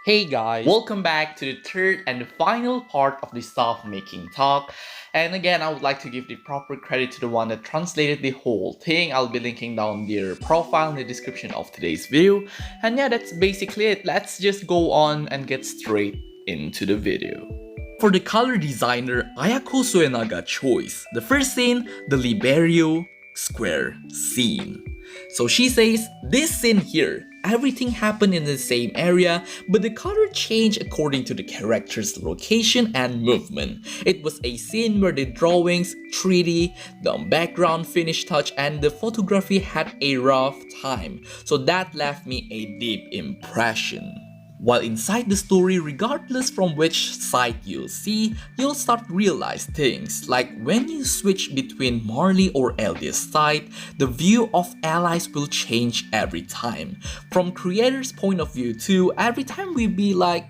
Hey guys, welcome back to the third and the final part of the staff making talk. And again, I would like to give the proper credit to the one that translated the whole thing. I'll be linking down their profile in the description of today's video. And yeah, that's basically it. Let's just go on and get straight into the video. For the color designer, Ayako Suenaga choice. The first scene, the Liberio Square scene. So she says, this scene here, everything happened in the same area, but the color changed according to the character's location and movement. It was a scene where the drawings, 3D, the background finish touch, and the photography had a rough time. So that left me a deep impression. While inside the story, regardless from which side you'll see, you'll start realize things like when you switch between Marley or Eldia's side, the view of allies will change every time. From creator's point of view too, every time we be like,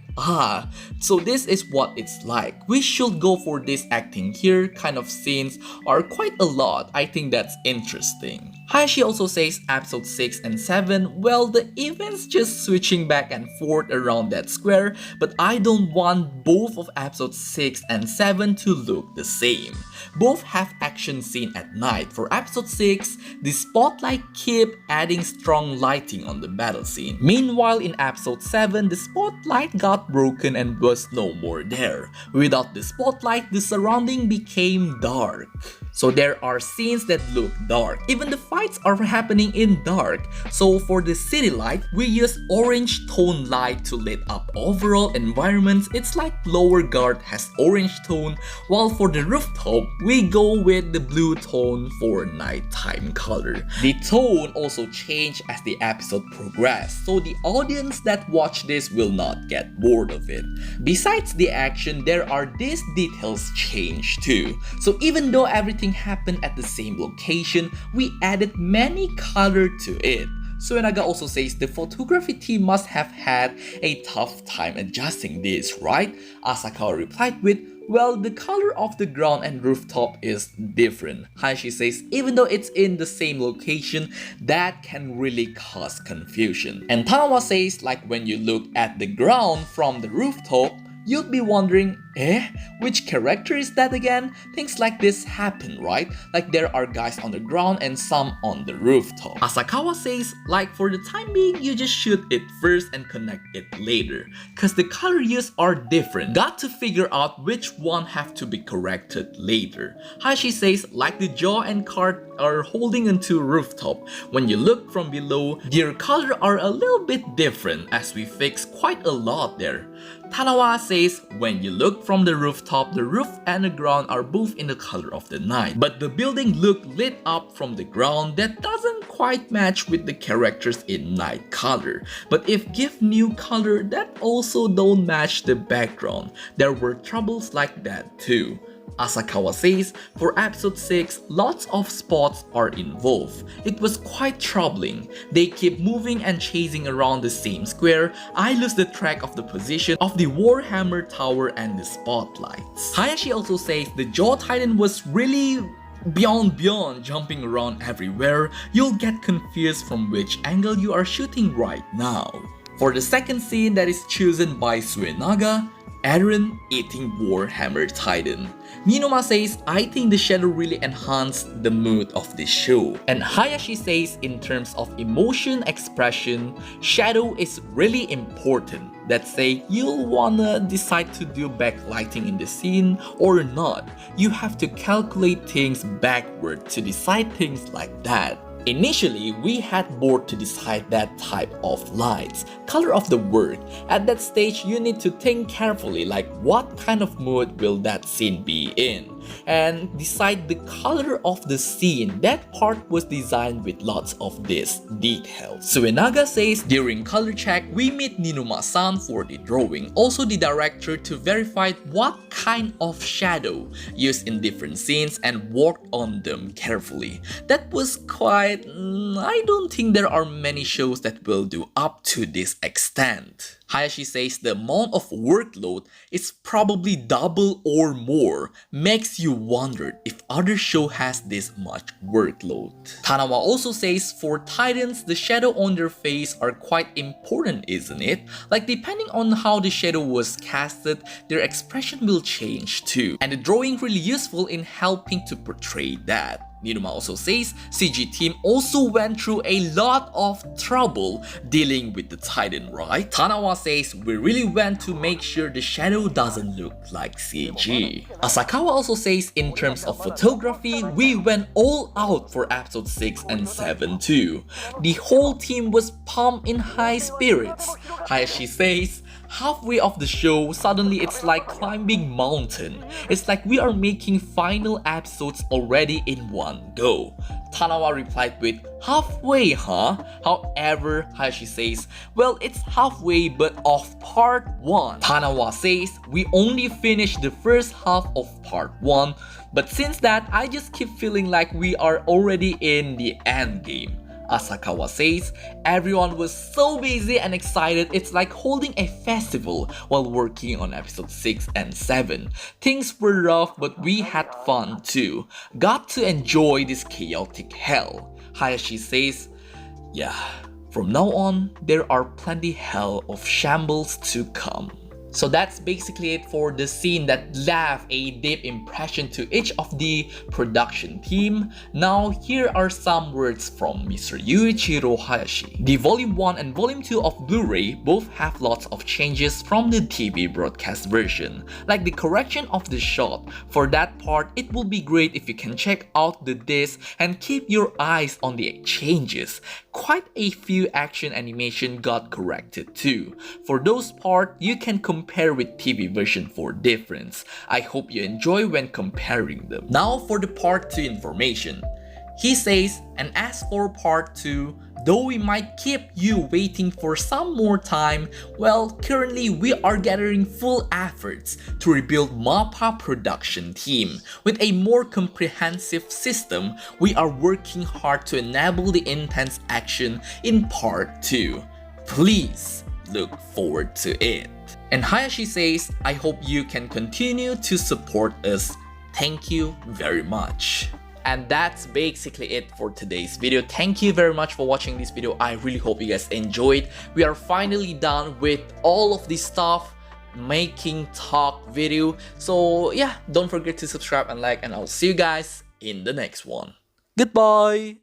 so this is what it's like. We should go for this acting here kind of scenes are quite a lot. I think that's interesting. Hayashi also says episode 6 and 7, well, the events just switching back and forth around that square, but I don't want both of episode 6 and 7 to look the same. Both have action scene at night. For episode 6, the spotlight keep adding strong lighting on the battle scene. Meanwhile, in episode 7, the spotlight got broken and was no more there. Without the spotlight, the surrounding became dark. So there are scenes that look dark. Even the fights are happening in dark. So for the city light, we use orange tone light to lit up overall environments. It's like lower guard has orange tone, while for the rooftop, we go with the blue tone for nighttime color. The tone also changed as the episode progressed, so the audience that watch this will not get bored of it. Besides the action, there are these details changed too. So even though everything happened at the same location, we added many color to it. Suenaga also says the photography team must have had a tough time adjusting this, right? Asakawa replied with, well, the color of the ground and rooftop is different. Hayashi says even though it's in the same location, that can really cause confusion. And Tanawa says like when you look at the ground from the rooftop, you'd be wondering, which character is that again? Things like this happen, right? Like there are guys on the ground and some on the rooftop. Asakawa says, like for the time being, you just shoot it first and connect it later. Cause the color use are different. Got to figure out which one have to be corrected later. Hayashi says, like the jaw and cart are holding onto rooftop. When you look from below, their color are a little bit different as we fix quite a lot there. Tanawa says, when you look from the rooftop, the roof and the ground are both in the color of the night. But the building look lit up from the ground that doesn't quite match with the characters in night color. But if give new color, that also don't match the background. There were troubles like that too. Asakawa says, for episode 6, lots of spots are involved. It was quite troubling. They keep moving and chasing around the same square. I lose the track of the position of the Warhammer tower and the spotlights. Hayashi also says the Jaw Titan was really beyond jumping around everywhere. You'll get confused from which angle you are shooting right now. For the second scene that is chosen by Suenaga, Eren eating Warhammer Titan. Ninoma says, I think the shadow really enhanced the mood of the show. And Hayashi says, in terms of emotion expression, shadow is really important. Let's say you'll wanna decide to do backlighting in the scene or not. You have to calculate things backward to decide things like that. Initially, we had board to decide that type of lights, color of the work. At that stage, you need to think carefully like what kind of mood will that scene be in, and decide the color of the scene. That part was designed with lots of these details. Suenaga says during color check, we meet Ninuma-san for the drawing, also the director to verify what kind of shadow used in different scenes and worked on them carefully. That was quite... I don't think there are many shows that will do up to this extent. Hayashi says the amount of workload is probably double or more, makes you wonder if other show has this much workload. Tanawa also says for Titans, the shadow on their face are quite important, isn't it? Like depending on how the shadow was casted, their expression will change too. And the drawing really useful in helping to portray that. Niruma also says CG team also went through a lot of trouble dealing with the Titan, right? Tanawa says we really went to make sure the shadow doesn't look like CG. Asakawa also says in terms of photography, we went all out for episode 6 and 7 too. The whole team was pumped in high spirits. Hayashi says, halfway of the show, suddenly it's like climbing mountain. It's like we are making final episodes already in one go. Tanawa replied with, halfway huh? However, Hayashi says, well it's halfway but of part 1. Tanawa says, we only finished the first half of part 1, but since that I just keep feeling like we are already in the end game. Asakawa says, everyone was so busy and excited, it's like holding a festival while working on episode 6 and 7. Things were rough but we had fun too. Got to enjoy this chaotic hell. Hayashi says, yeah, from now on, there are plenty hell of shambles to come. So that's basically it for the scene that left a deep impression to each of the production team. Now here are some words from Mr. Yuichiro Hayashi. The volume 1 and volume 2 of Blu-ray both have lots of changes from the TV broadcast version, like the correction of the shot. For that part, it will be great if you can check out the disc and keep your eyes on the changes. Quite a few action animation got corrected too. For those part, you can compare with TV version for difference. I hope you enjoy when comparing them. Now for the part 2 information. He says, and as for part 2, though we might keep you waiting for some more time, well, currently we are gathering full efforts to rebuild MAPPA production team. With a more comprehensive system, we are working hard to enable the intense action in part 2. Please look forward to it. And Hayashi says, I hope you can continue to support us. Thank you very much. And that's basically it for today's video. Thank you very much for watching this video. I really hope you guys enjoyed. We are finally done with all of this stuff making talk video. So yeah, don't forget to subscribe and like, and I'll see you guys in the next one. Goodbye.